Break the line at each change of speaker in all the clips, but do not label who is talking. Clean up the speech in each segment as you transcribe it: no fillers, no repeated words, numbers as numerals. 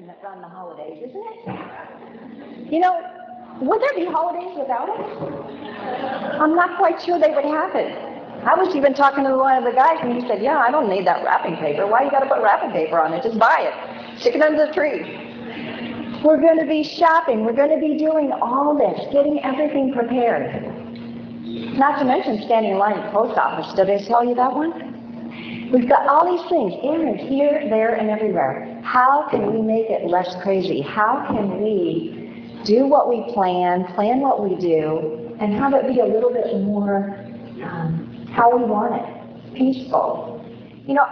that run the holidays, isn't it? You know, would there be holidays without us? I'm not quite sure they would happen. I was even talking to one of the guys, and he said, yeah, I don't need that wrapping paper. Why you got to put wrapping paper on it? Just buy it. Stick it under the tree. We're going to be shopping. We're going to be doing all this, getting everything prepared. Not to mention standing in line at the post office. Did I tell you that one? We've got all these things, errands here, there, and everywhere. How can we make it less crazy? How can we do what we plan what we do, and have it be a little bit more how we want it, peaceful? You know,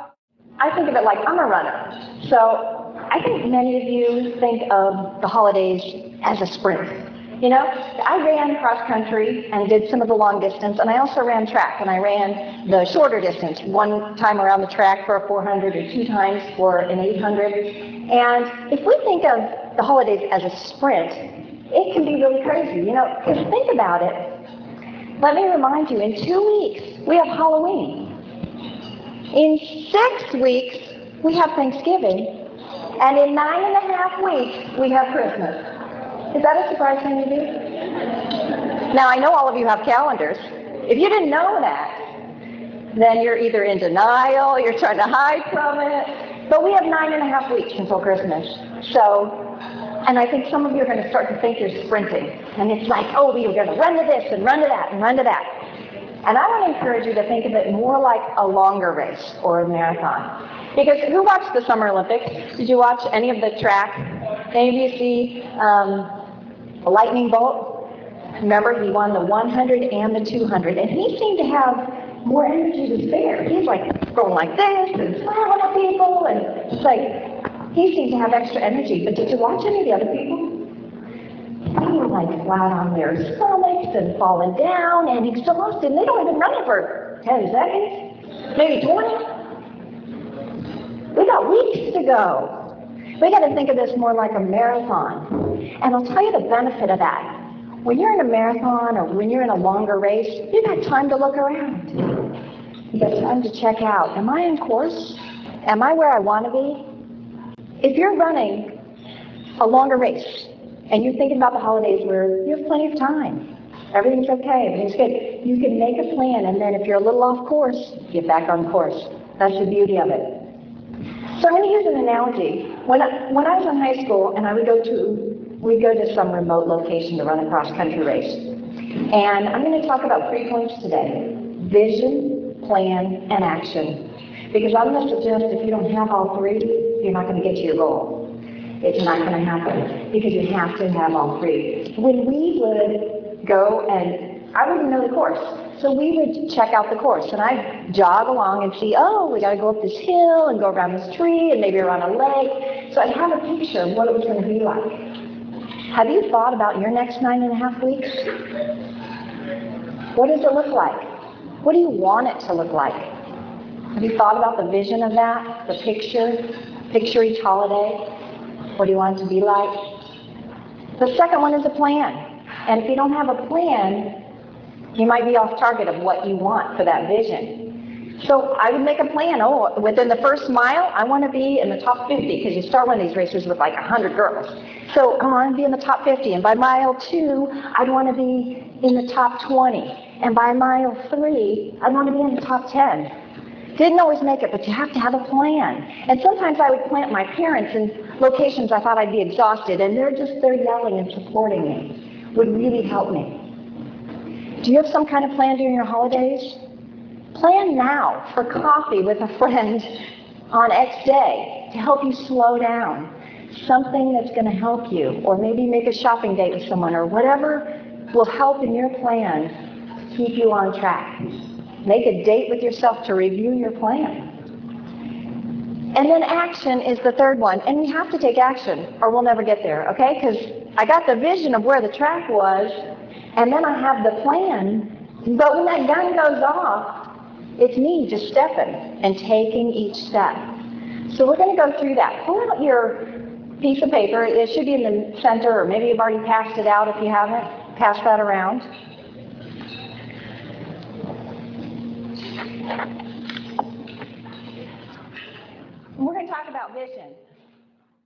I think of it like I'm a runner. So I think many of you think of the holidays as a sprint. You know, I ran cross country and did some of the long distance, and I also ran track, and I ran the shorter distance, one time around the track for a 400 or two times for an 800. And if we think of the holidays as a sprint, it can be really crazy. You know, because think about it. Let me remind you, in 2 weeks, we have Halloween. In 6 weeks, we have Thanksgiving. And in 9.5 weeks, we have Christmas. Is that a surprise to any of you? Now, I know all of you have calendars. If you didn't know that, then you're either in denial, you're trying to hide from it. But we have 9.5 weeks until Christmas. So, and I think some of you are going to start to think you're sprinting. And it's like, oh, we're going to run to this and run to that and run to that. And I want to encourage you to think of it more like a longer race or a marathon. Because who watched the Summer Olympics? Did you watch any of the track? Any of you see Lightning Bolt? Remember, he won the 100 and the 200. And he seemed to have more energy to spare. He's like going like this and smiling at people. And it's like, he seemed to have extra energy. But did you watch any of the other people? They were like flat on their stomachs and falling down and exhausted. And they don't even run it for 10 seconds, maybe 20. We got weeks to go. We got to think of this more like a marathon. And I'll tell you the benefit of that. When you're in a marathon or when you're in a longer race, you've got time to look around. You've got time to check out. Am I on course? Am I where I want to be? If you're running a longer race and you're thinking about the holidays where you have plenty of time, everything's okay, everything's good, you can make a plan, and then if you're a little off course, get back on course. That's the beauty of it. So I'm going to use an analogy. When I was in high school and we'd go to some remote location to run a cross-country race. And I'm going to talk about 3 points today: vision, plan, and action. Because I'm going to suggest if you don't have all three, you're not going to get to your goal. It's not going to happen because you have to have all three. When we would go and I wouldn't know the course. So we would check out the course, and I'd jog along and see, oh, we got to go up this hill and go around this tree and maybe around a lake. So I'd have a picture of what it was going to be like. Have you thought about your next 9.5 weeks? What does it look like? What do you want it to look like? Have you thought about the vision of that, the picture? Picture each holiday. What do you want it to be like? The second one is a plan. And if you don't have a plan, you might be off target of what you want for that vision. So I would make a plan. Oh, within the first mile, I want to be in the top 50, because you start one of these races with like 100 girls. So I want to be in the top 50. And by mile 2, I'd want to be in the top 20. And by mile 3, I'd want to be in the top 10. Didn't always make it, but you have to have a plan. And sometimes I would plant my parents in locations I thought I'd be exhausted, and they're yelling and supporting me. Would really help me. Do you have some kind of plan during your holidays? Plan now for coffee with a friend on X day to help you slow down. Something that's going to help you, or maybe make a shopping date with someone, or whatever will help in your plan keep you on track. Make a date with yourself to review your plan. And then action is the third one. And we have to take action or we'll never get there, okay? Because I got the vision of where the track was, and then I have the plan. But when that gun goes off, it's me just stepping and taking each step. So we're going to go through that. Pull out your piece of paper. It should be in the center, or maybe you've already passed it out if you haven't. Pass that around. We're going to talk about vision.